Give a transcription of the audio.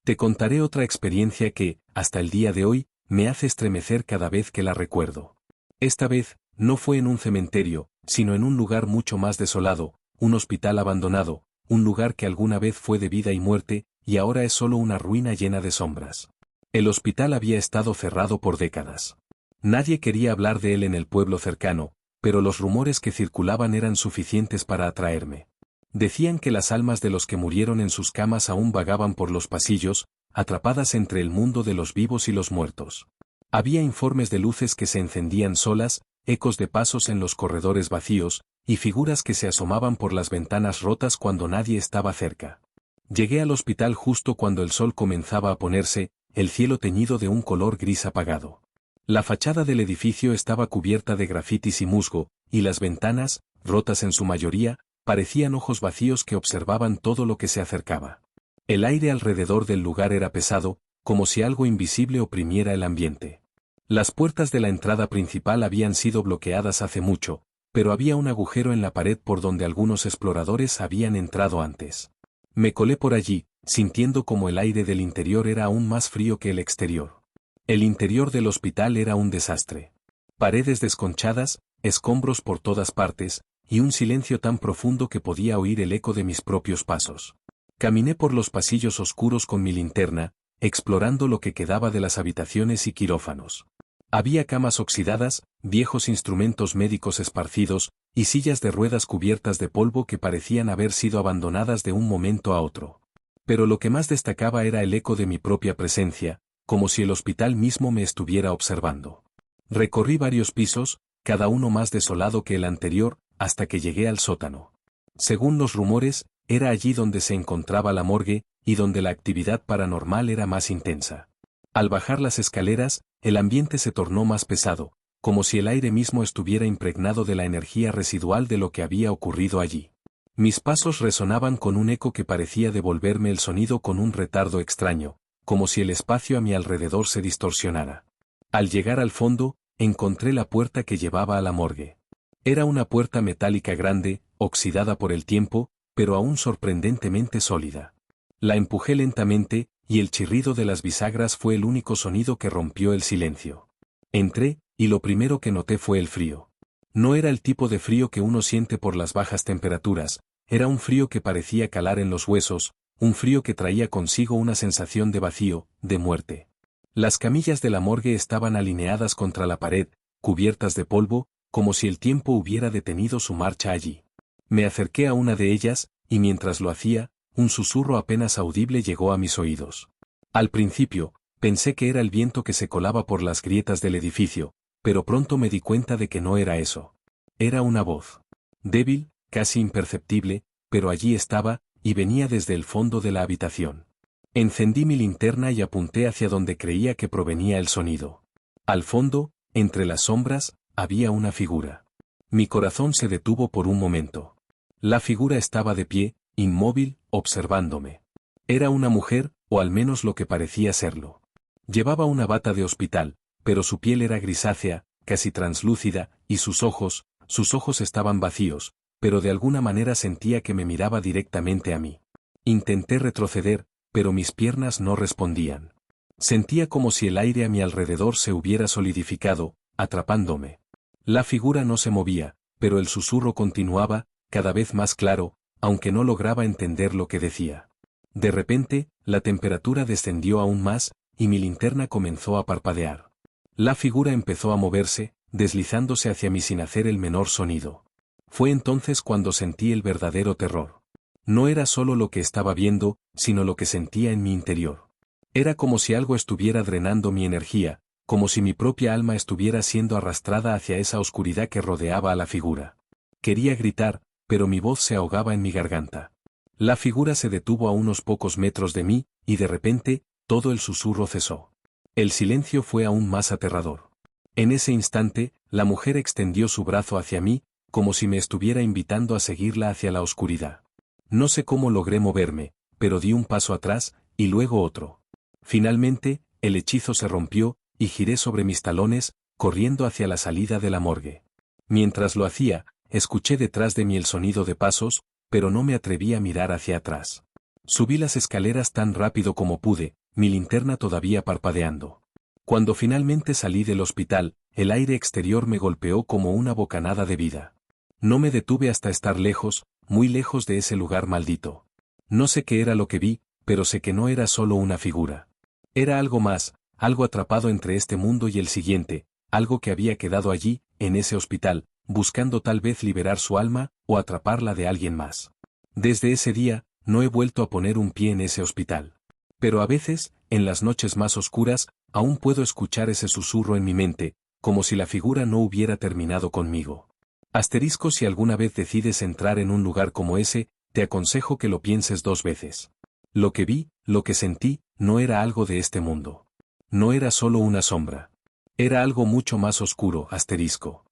Te contaré otra experiencia que, hasta el día de hoy, me hace estremecer cada vez que la recuerdo. Esta vez, no fue en un cementerio, sino en un lugar mucho más desolado, un hospital abandonado, un lugar que alguna vez fue de vida y muerte, y ahora es solo una ruina llena de sombras. El hospital había estado cerrado por décadas. Nadie quería hablar de él en el pueblo cercano, pero los rumores que circulaban eran suficientes para atraerme. Decían que las almas de los que murieron en sus camas aún vagaban por los pasillos, atrapadas entre el mundo de los vivos y los muertos. Había informes de luces que se encendían solas, ecos de pasos en los corredores vacíos, y figuras que se asomaban por las ventanas rotas cuando nadie estaba cerca. Llegué al hospital justo cuando el sol comenzaba a ponerse, el cielo teñido de un color gris apagado. La fachada del edificio estaba cubierta de grafitis y musgo, y las ventanas, rotas en su mayoría, parecían ojos vacíos que observaban todo lo que se acercaba. El aire alrededor del lugar era pesado, como si algo invisible oprimiera el ambiente. Las puertas de la entrada principal habían sido bloqueadas hace mucho, pero había un agujero en la pared por donde algunos exploradores habían entrado antes. Me colé por allí, sintiendo como el aire del interior era aún más frío que el exterior. El interior del hospital era un desastre. Paredes desconchadas, escombros por todas partes, y un silencio tan profundo que podía oír el eco de mis propios pasos. Caminé por los pasillos oscuros con mi linterna, explorando lo que quedaba de las habitaciones y quirófanos. Había camas oxidadas, viejos instrumentos médicos esparcidos, y sillas de ruedas cubiertas de polvo que parecían haber sido abandonadas de un momento a otro. Pero lo que más destacaba era el eco de mi propia presencia, como si el hospital mismo me estuviera observando. Recorrí varios pisos, cada uno más desolado que el anterior, hasta que llegué al sótano. Según los rumores, era allí donde se encontraba la morgue, y donde la actividad paranormal era más intensa. Al bajar las escaleras, el ambiente se tornó más pesado, como si el aire mismo estuviera impregnado de la energía residual de lo que había ocurrido allí. Mis pasos resonaban con un eco que parecía devolverme el sonido con un retardo extraño, como si el espacio a mi alrededor se distorsionara. Al llegar al fondo, encontré la puerta que llevaba a la morgue. Era una puerta metálica grande, oxidada por el tiempo, pero aún sorprendentemente sólida. La empujé lentamente, y el chirrido de las bisagras fue el único sonido que rompió el silencio. Entré, y lo primero que noté fue el frío. No era el tipo de frío que uno siente por las bajas temperaturas, era un frío que parecía calar en los huesos, un frío que traía consigo una sensación de vacío, de muerte. Las camillas de la morgue estaban alineadas contra la pared, cubiertas de polvo, como si el tiempo hubiera detenido su marcha allí. Me acerqué a una de ellas, y mientras lo hacía, un susurro apenas audible llegó a mis oídos. Al principio, pensé que era el viento que se colaba por las grietas del edificio, pero pronto me di cuenta de que no era eso. Era una voz. Débil, casi imperceptible, pero allí estaba, y venía desde el fondo de la habitación. Encendí mi linterna y apunté hacia donde creía que provenía el sonido. Al fondo, entre las sombras, había una figura. Mi corazón se detuvo por un momento. La figura estaba de pie, inmóvil, observándome. Era una mujer, o al menos lo que parecía serlo. Llevaba una bata de hospital, pero su piel era grisácea, casi translúcida, y sus ojos estaban vacíos, pero de alguna manera sentía que me miraba directamente a mí. Intenté retroceder, pero mis piernas no respondían. Sentía como si el aire a mi alrededor se hubiera solidificado, atrapándome. La figura no se movía, pero el susurro continuaba, cada vez más claro, aunque no lograba entender lo que decía. De repente, la temperatura descendió aún más, y mi linterna comenzó a parpadear. La figura empezó a moverse, deslizándose hacia mí sin hacer el menor sonido. Fue entonces cuando sentí el verdadero terror. No era solo lo que estaba viendo, sino lo que sentía en mi interior. Era como si algo estuviera drenando mi energía, como si mi propia alma estuviera siendo arrastrada hacia esa oscuridad que rodeaba a la figura. Quería gritar, pero mi voz se ahogaba en mi garganta. La figura se detuvo a unos pocos metros de mí, y de repente, todo el susurro cesó. El silencio fue aún más aterrador. En ese instante, la mujer extendió su brazo hacia mí, como si me estuviera invitando a seguirla hacia la oscuridad. No sé cómo logré moverme, pero di un paso atrás, y luego otro. Finalmente, el hechizo se rompió, y giré sobre mis talones, corriendo hacia la salida de la morgue. Mientras lo hacía, escuché detrás de mí el sonido de pasos, pero no me atreví a mirar hacia atrás. Subí las escaleras tan rápido como pude, mi linterna todavía parpadeando. Cuando finalmente salí del hospital, el aire exterior me golpeó como una bocanada de vida. No me detuve hasta estar lejos, muy lejos de ese lugar maldito. No sé qué era lo que vi, pero sé que no era solo una figura. Era algo más, algo atrapado entre este mundo y el siguiente, algo que había quedado allí, en ese hospital, buscando tal vez liberar su alma, o atraparla de alguien más. Desde ese día, no he vuelto a poner un pie en ese hospital. Pero a veces, en las noches más oscuras, aún puedo escuchar ese susurro en mi mente, como si la figura no hubiera terminado conmigo. Asterisco: si alguna vez decides entrar en un lugar como ese, te aconsejo que lo pienses 2 veces. Lo que vi, lo que sentí, no era algo de este mundo. No era solo una sombra. Era algo mucho más oscuro, asterisco.